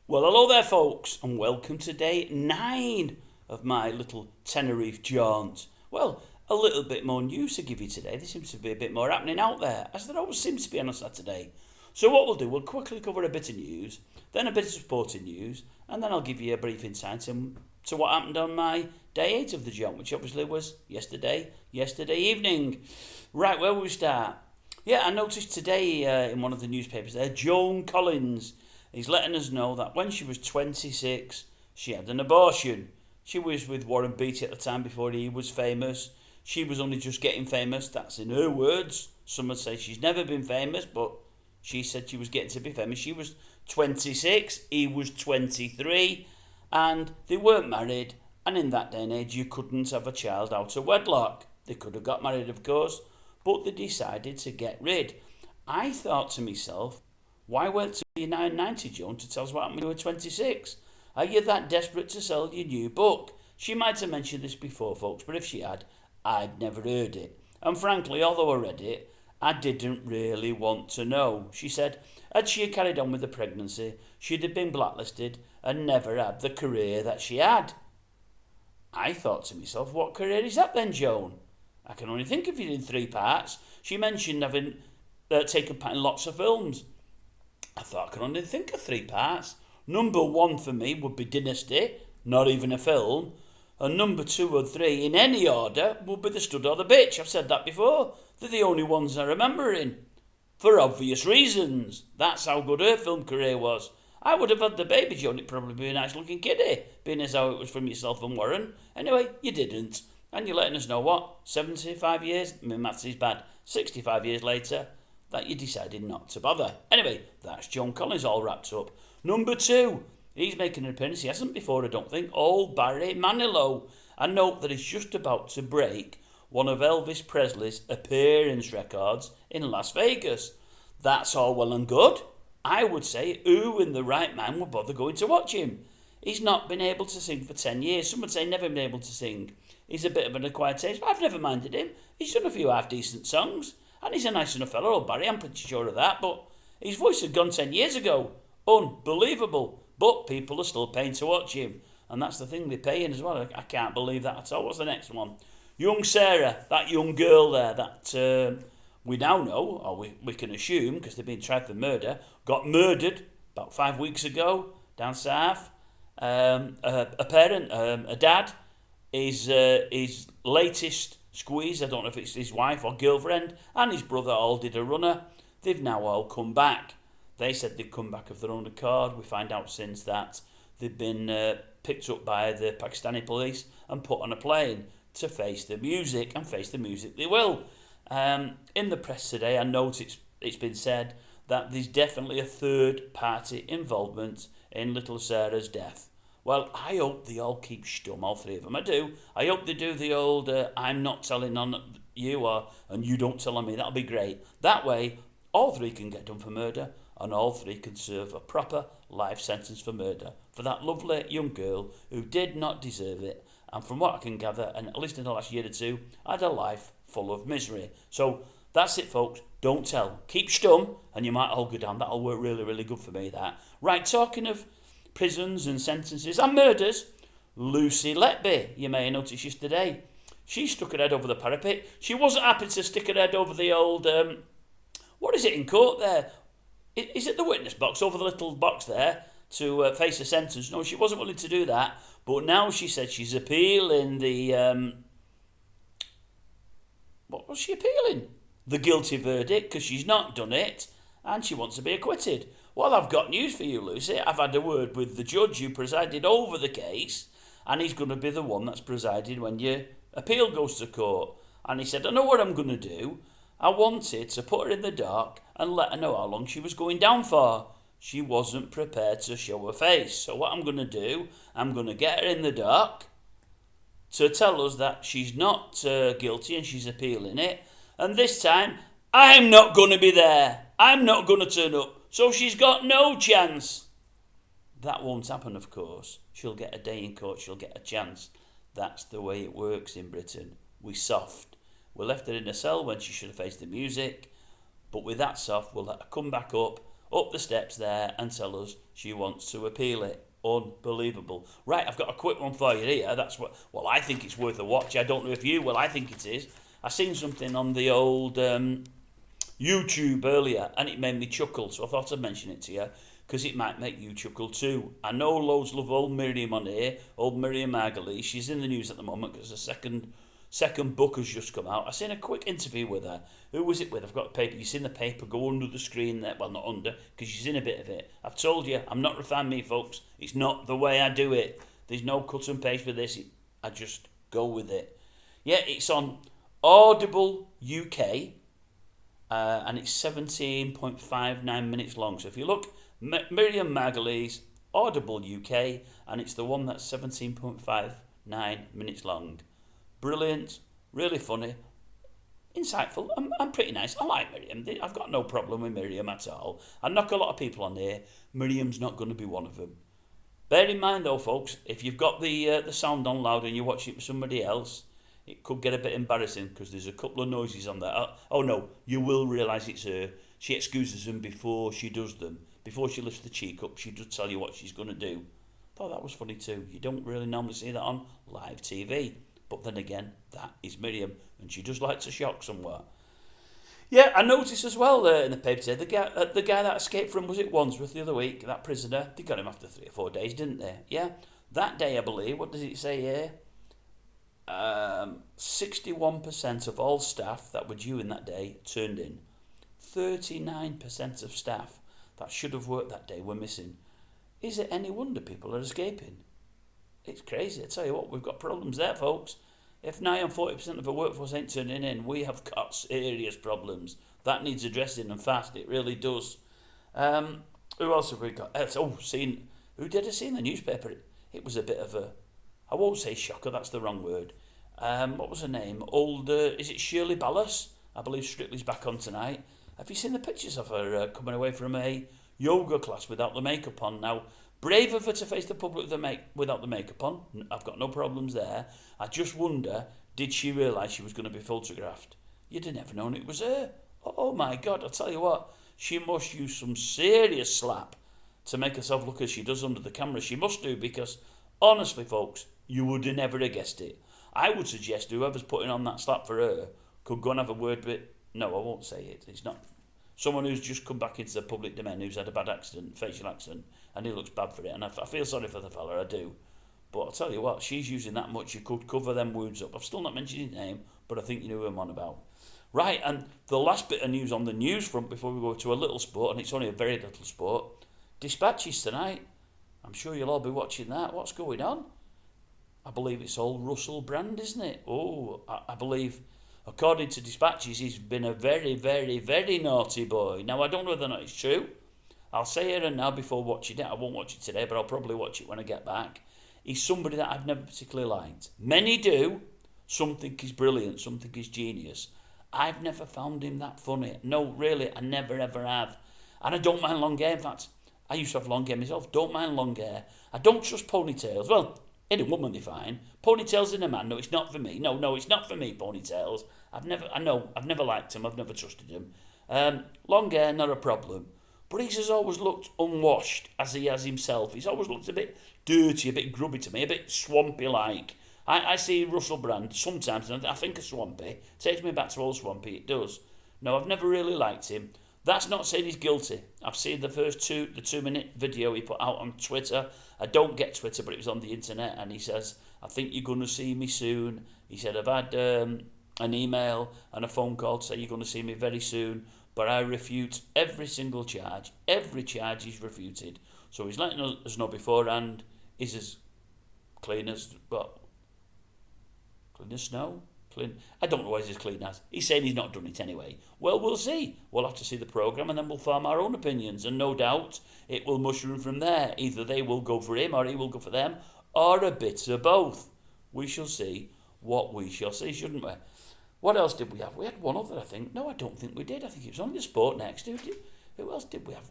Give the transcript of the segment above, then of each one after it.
Well, hello there, folks, and welcome to day 9 of my little Tenerife jaunt. Well, a little bit more news to give you today. There seems to be a bit more happening out there, as there always seems to be on a Saturday. So what we'll do, we'll quickly cover a bit of news, then a bit of sporting news, and then I'll give you a brief insight into what happened on my day 8 of the jaunt, which obviously was yesterday evening. Right, where will we start? Yeah, I noticed today in one of the newspapers there, Joan Collins is letting us know that when she was 26, she had an abortion. She was with Warren Beatty at the time before he was famous. She was only just getting famous, that's in her words. Some would say she's never been famous, but she said she was getting to be famous. She was 26, he was 23, and they weren't married. And in that day and age, you couldn't have a child out of wedlock. They could have got married, of course, but they decided to get rid. I thought to myself, why wait till you're 990, Joan, to tell us what happened when you were 26? Are you that desperate to sell your new book? She might have mentioned this before, folks, but if she had, I'd never heard it. And frankly, although I read it, I didn't really want to know. She said, had she carried on with the pregnancy, she'd have been blacklisted and never had the career that she had. I thought to myself, what career is that then, Joan? I can only think of it in 3 parts. She mentioned having taken part in lots of films. I thought I could only think of 3 parts. Number 1 for me would be Dynasty, not even a film. And number 2 or 3, in any order, would be The Stud or the Bitch. I've said that before. They're the only ones I remember in. For obvious reasons. That's how good her film career was. I would have had the baby, Joan. It'd probably be a nice looking kiddie, being as how it was from yourself and Warren. Anyway, you didn't. And you're letting us know what? 75 years? My maths is bad. 65 years later, that you decided not to bother. Anyway, that's Joan Collins all wrapped up. Number 2, he's making an appearance. He hasn't before, I don't think. Old Barry Manilow. I note that he's just about to break one of Elvis Presley's appearance records in Las Vegas. That's all well and good. I would say, who in the right mind would bother going to watch him? He's not been able to sing for 10 years. Some would say never been able to sing. He's a bit of an acquired taste, but I've never minded him. He's done a few half-decent songs. And he's a nice enough fellow, old Barry, I'm pretty sure of that, but his voice had gone 10 years ago. Unbelievable. But people are still paying to watch him. And that's the thing, they're paying as well. I can't believe that at all. What's the next one? Young SARA, that young girl there that we now know, or we can assume, because they've been tried for murder, got murdered about 5 weeks ago down south. A parent, a dad, his latest squeeze, I don't know if it's his wife or girlfriend, and his brother all did a runner. They've now all come back. They said they'd come back of their own accord. We find out since that they've been picked up by the Pakistani police and put on a plane to face the music, and face the music they will. In the press today, I note it's been said that there's definitely a third party involvement in little Sarah's death. Well, I hope they all keep stum, all 3 of them. I do. I hope they do the old, I'm not telling on you, and you don't tell on me. That'll be great. That way, all 3 can get done for murder, and all 3 can serve a proper life sentence for murder for that lovely young girl who did not deserve it, and from what I can gather, and at least in the last year or 2, had a life full of misery. So that's it, folks. Don't tell. Keep stum, and you might all go down. That'll work really, really good for me, that. Right, talking of prisons and sentences and murders, Lucy Letby, you may have noticed yesterday, she stuck her head over the parapet. She wasn't happy to stick her head over the old, what is it in court there? Is it the witness box, over the little box there, to face a sentence? No, she wasn't willing to do that, but now she said she's appealing the, what was she appealing? The guilty verdict, because she's not done it, and she wants to be acquitted. Well, I've got news for you, Lucy. I've had a word with the judge who presided over the case, and he's going to be the one that's presided when your appeal goes to court. And he said, I know what I'm going to do. I wanted to put her in the dark and let her know how long she was going down for. She wasn't prepared to show her face. So what I'm going to do, I'm going to get her in the dark to tell us that she's not guilty and she's appealing it. And this time, I'm not going to be there. I'm not going to turn up. So she's got no chance. That won't happen, of course. She'll get a day in court. She'll get a chance. That's the way it works in Britain. We soft. We left her in a cell when she should have faced the music. But with that soft, we'll let her come back up up the steps there and tell us she wants to appeal it. Unbelievable. Right, I've got a quick one for you here. That's what, well, I think it's worth a watch. I don't know if you will. I think it is. I seen something on the old YouTube earlier and it made me chuckle, so I thought I'd mention it to you because it might make you chuckle too. I know loads love old Miriam on here, old Miriam Margolyes. She's in the news at the moment because the second book has just come out. I seen a quick interview with her. Who was it with? I've got the paper. You seen the paper go under the screen there? Well, not under, because she's in a bit of it. I've told you, I'm not refined me, folks. It's not the way I do it. There's no cut and paste for this. I just go with it. Yeah, it's on Audible UK, and it's 17.59 minutes long. So if you look, Miriam Margolyes, Audible UK, and it's the one that's 17.59 minutes long. Brilliant, really funny, insightful, and pretty nice. I like Miriam. I've got no problem with Miriam at all. I knock a lot of people on there. Miriam's not going to be one of them. Bear in mind though, folks, if you've got the sound on loud and you watch it with somebody else, it could get a bit embarrassing because there's a couple of noises on there. Oh no, you will realise it's her. She excuses them before she does them. Before she lifts the cheek up, she does tell you what she's going to do. Thought that was funny too. You don't really normally see that on live TV. But then again, that is Miriam, and she does like to shock somewhere. Yeah, I noticed as well in the paper today, the guy that escaped from, was it Wandsworth the other week, that prisoner, they got him after 3 or 4 days, didn't they? Yeah, that day I believe, what does it say here? 61% of all staff that were due in that day turned in. 39% of staff that should have worked that day were missing. Is it any wonder people are escaping? It's crazy. I tell you what, we've got problems there, folks. If nigh on 40% of the workforce ain't turning in, we have got serious problems. That needs addressing and fast. It really does. Who else have we got? Who did I see in the newspaper? It was a bit of a, I won't say shocker, that's the wrong word. What was her name? Is it Shirley BALLAS? I believe Strictly's back on tonight. Have you seen the pictures of her coming away from a yoga class without the makeup on? Now, brave of her to face the public without the makeup on. I've got no problems there. I just wonder, did she realise she was going to be photographed? You'd have never known it was her. Oh my God, I'll tell you what. She must use some serious slap to make herself look as she does under the camera. She must do, because honestly, folks, you would have never have guessed it. I would suggest whoever's putting on that slap for her could go and have a word with... No, I won't say it. It's not... Someone who's just come back into the public domain, who's had a bad accident, facial accident, and he looks bad for it. And I feel sorry for the fella, I do. But I'll tell you what, she's using that much, you could cover them wounds up. I've still not mentioned his name, but I think you know who I'm on about. Right, and the last bit of news on the news front before we go to a little sport, and it's only a very little sport. Dispatches tonight. I'm sure you'll all be watching that. What's going on? I believe it's old Russell Brand, isn't it? Oh, I believe... According to Dispatches, he's been a very, very, very naughty boy. Now, I don't know whether or not it's true. I'll say here and now before watching it. I won't watch it today, but I'll probably watch it when I get back. He's somebody that I've never particularly liked. Many do. Some think he's brilliant. Some think he's genius. I've never found him that funny. No, really, I never, ever have. And I don't mind long hair. In fact, I used to have long hair myself. Don't mind long hair. I don't trust ponytails. Well, in a woman, they're fine. Ponytails in a man, no, it's not for me. No, it's not for me, ponytails. I've never liked him. I've never trusted him. Long hair, not a problem. But he's just always looked unwashed, as he has himself. He's always looked a bit dirty, a bit grubby to me, a bit swampy-like. I see Russell Brand sometimes, and I think of Swampy. Takes me back to old Swampy, it does. No, I've never really liked him. That's not saying he's guilty. I've seen the 2-minute video he put out on Twitter. I don't get Twitter, but it was on the internet, and he says, I think you're going to see me soon. He said, I've had an email and a phone call to say you're going to see me very soon, but I refute every single charge. Every charge he's refuted. So he's letting us know beforehand, he's as clean as, clean as snow? I don't know what he's as clean as. He's saying he's not done it anyway. Well, we'll see. We'll have to see the programme and then we'll form our own opinions. And no doubt it will mushroom from there. Either they will go for him or he will go for them, or a bit of both. We shall see what we shall see, shouldn't we? What else did we have? We had one other, I think. No, I don't think we did. I think it was only the sport next. Who else did we have?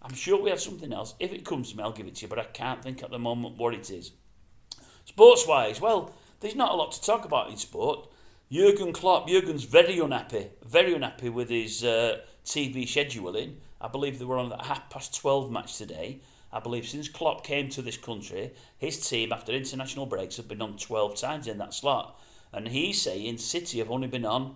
I'm sure we had something else. If it comes to me, I'll give it to you, but I can't think at the moment what it is. Sports-wise, well, there's not a lot to talk about in sport. Jurgen's very unhappy with his TV scheduling. I believe they were on that 12:30 match today. I believe since Klopp came to this country, his team, after international breaks, have been on 12 times in that slot. And he's saying City have only been on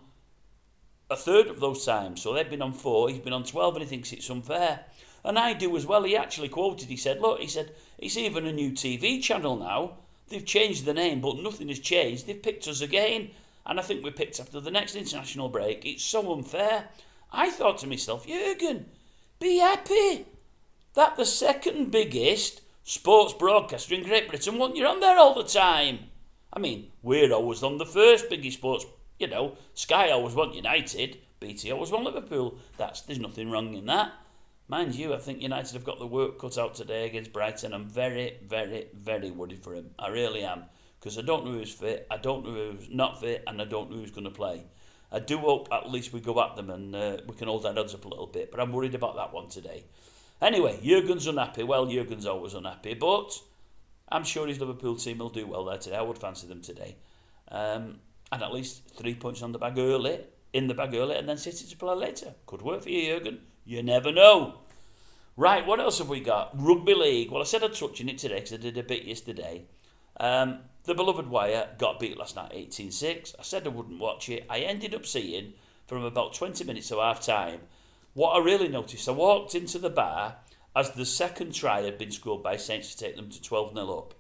a third of those times. So they've been on 4, he's been on 12, and he thinks it's unfair. And I do as well. He actually quoted, he said, look, he said, it's even a new TV channel now. They've changed the name, but nothing has changed. They've picked us again. And I think we picked after the next international break. It's so unfair. I thought to myself, Jurgen, be happy that the second biggest sports broadcaster in Great Britain want you on there all the time. I mean, we're always on the first biggest sports, Sky always want United, BT always want Liverpool. There's nothing wrong in that. Mind you, I think United have got the work cut out today against Brighton. I'm very, very, very worried for him. I really am. Because I don't know who's fit, I don't know who's not fit, and I don't know who's going to play. I do hope at least we go at them and we can hold our odds up a little bit, but I'm worried about that one today. Anyway, Jurgen's unhappy. Well, Jurgen's always unhappy, but I'm sure his Liverpool team will do well there today. I would fancy them today. And at least 3 points in the bag early, and then City to play later. Could work for you, Jurgen. You never know. Right, what else have we got? Rugby League. Well, I said I'd touch on it today because I did a bit yesterday. The beloved Wire got beat last night 18-6. I said I wouldn't watch it. I ended up seeing, from about 20 minutes to half time, what I really noticed. I walked into the bar as the second try had been scored by Saints to take them to 12-0 up.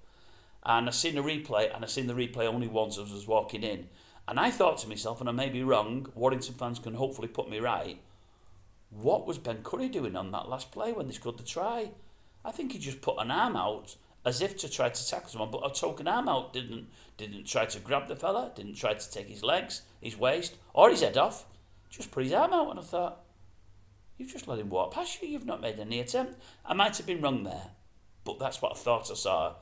And I seen a replay, and I seen the replay only once as I was walking in. And I thought to myself, and I may be wrong, Warrington fans can hopefully put me right, what was Ben Curry doing on that last play when they scored the try? I think he just put an arm out as if to try to tackle someone, but a token arm out, didn't try to grab the fella, didn't try to take his legs, his waist, or his head off, just put his arm out. And I thought, you've just let him walk past you, you've not made any attempt. I might have been wrong there, but that's what I thought I saw.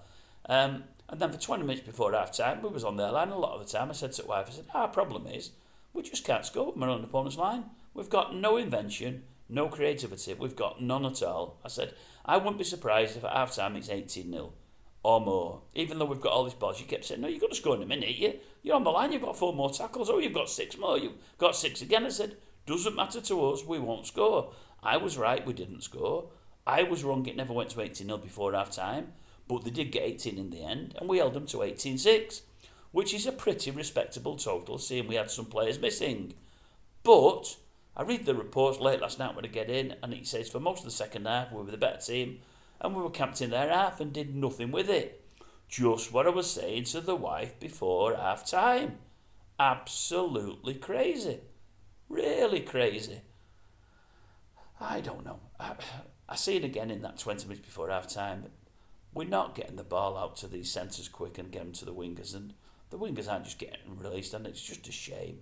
And then for 20 minutes before half time, we was on their line a lot of the time. I said to the wife, our problem is, we just can't score when we're on the opponent's line. We've got no invention, no creativity, we've got none at all. I said, I wouldn't be surprised if at half time it's 18-0 or more. Even though we've got all these balls, you kept saying, no, you've got to score in a minute. You're on the line, you've got 4 more tackles, or you've got 6 more, you've got 6 again. I said, doesn't matter to us, we won't score. I was right, we didn't score. I was wrong, it never went to 18-0 before half time, but they did get 18 in the end, and we held them to 18-6, which is a pretty respectable total, seeing we had some players missing. But I read the reports late last night when I get in, and it says for most of the second half we were the better team, and we were camped in their half and did nothing with it. Just what I was saying to the wife before half time. Absolutely crazy. Really crazy. I don't know. I see it again in that 20 minutes before half time. We're not getting the ball out to these centres quick and getting to the wingers, and the wingers aren't just getting released, and it's just a shame.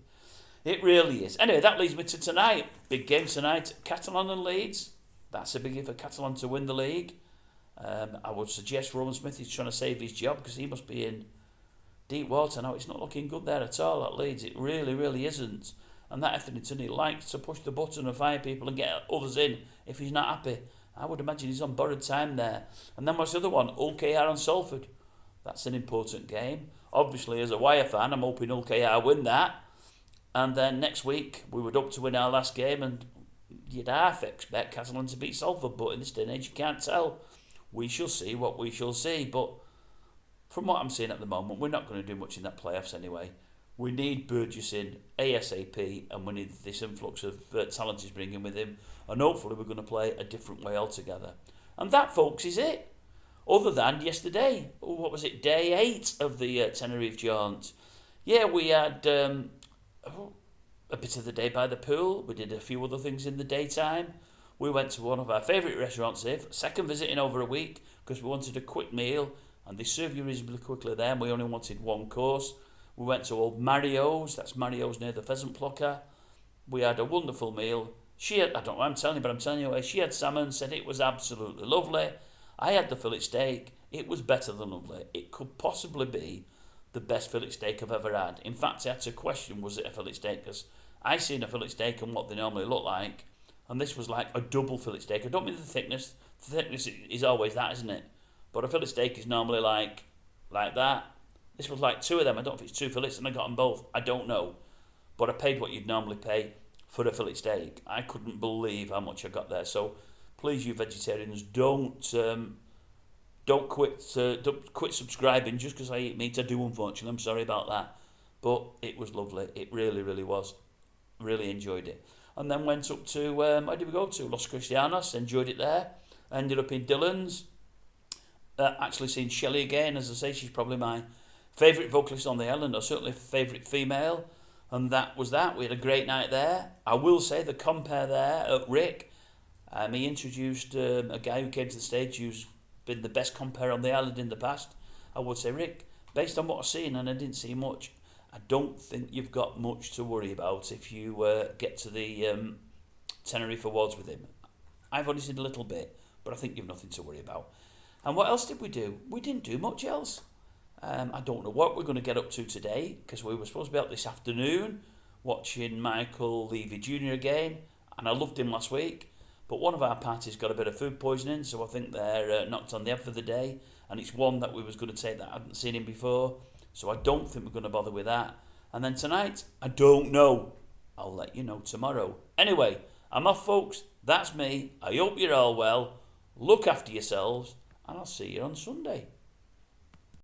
It really is. Anyway, that leads me to tonight. Big game tonight. Catalan and Leeds. That's a biggie for Catalan to win the league. I would suggest Rowan Smith is trying to save his job because he must be in deep water now. It's not looking good there at all at Leeds. It really, really isn't. And that Etherington, he likes to push the button and fire people and get others in if he's not happy. I would imagine he's on borrowed time there. And then what's the other one? Hull KR and Salford. That's an important game. Obviously, as a Wire fan, I'm hoping Hull KR win that. And then next week, we would hope to win our last game, and you'd half expect Catalan to beat Salford, but in this day and age, you can't tell. We shall see what we shall see, but from what I'm seeing at the moment, we're not going to do much in that playoffs anyway. We need Burgess in ASAP, and we need this influx of talent he's bringing with him, and hopefully we're going to play a different way altogether. And that, folks, is it. Other than yesterday, what was it, day 8 of the Tenerife jaunt. Yeah, we had a bit of the day by the pool. We did a few other things in the daytime. We went to one of our favourite restaurants here, second visit in over a week, because we wanted a quick meal, and they serve you reasonably quickly there, and we only wanted one course. We went to old Mario's, that's Mario's near the Pheasant Plucker. We had a wonderful meal. She had, I don't know what I'm telling you, but I'm telling you, she had salmon, said it was absolutely lovely. I had the fillet steak, it was better than lovely. It could possibly be the best fillet steak I've ever had. In fact, I had to question, was it a fillet steak? Because I seen a fillet steak and what they normally look like, and this was like a double fillet steak. I don't mean the thickness. The thickness is always that, isn't it? But a fillet steak is normally like that. This was like 2 of them. I don't know if it's 2 fillets and I got them both. I don't know. But I paid what you'd normally pay. for a fillet steak. I couldn't believe how much I got there. So please, you vegetarians, don't quit subscribing just because I eat meat. I do, unfortunately. I'm sorry about that, but it was lovely. It really, really was. Really enjoyed it. And then went up to where did we go to? Los Cristianos. Enjoyed it there. Ended up in Dillon's. Actually seen SHIRLEY again. As I say, she's probably my favourite vocalist on the island, or certainly favourite female. And that was that. We had a great night there. I will say the compere there at Rick. He introduced a guy who came to the stage who's been the best compere on the island in the past. I would say, Rick, based on what I've seen, and I didn't see much, I don't think you've got much to worry about if you get to the Tenerife Awards with him. I've only seen a little bit, but I think you've nothing to worry about. And what else did we do? We didn't do much else. I don't know what we're going to get up to today, because we were supposed to be out this afternoon watching Michael Levy Jr. again, and I loved him last week. But one of our parties got a bit of food poisoning, so I think they're knocked on the head for the day. And it's one that we was going to take that I hadn't seen him before, so I don't think we're going to bother with that. And then tonight, I don't know. I'll let you know tomorrow. Anyway, I'm off, folks. That's me. I hope you're all well. Look after yourselves, and I'll see you on Sunday.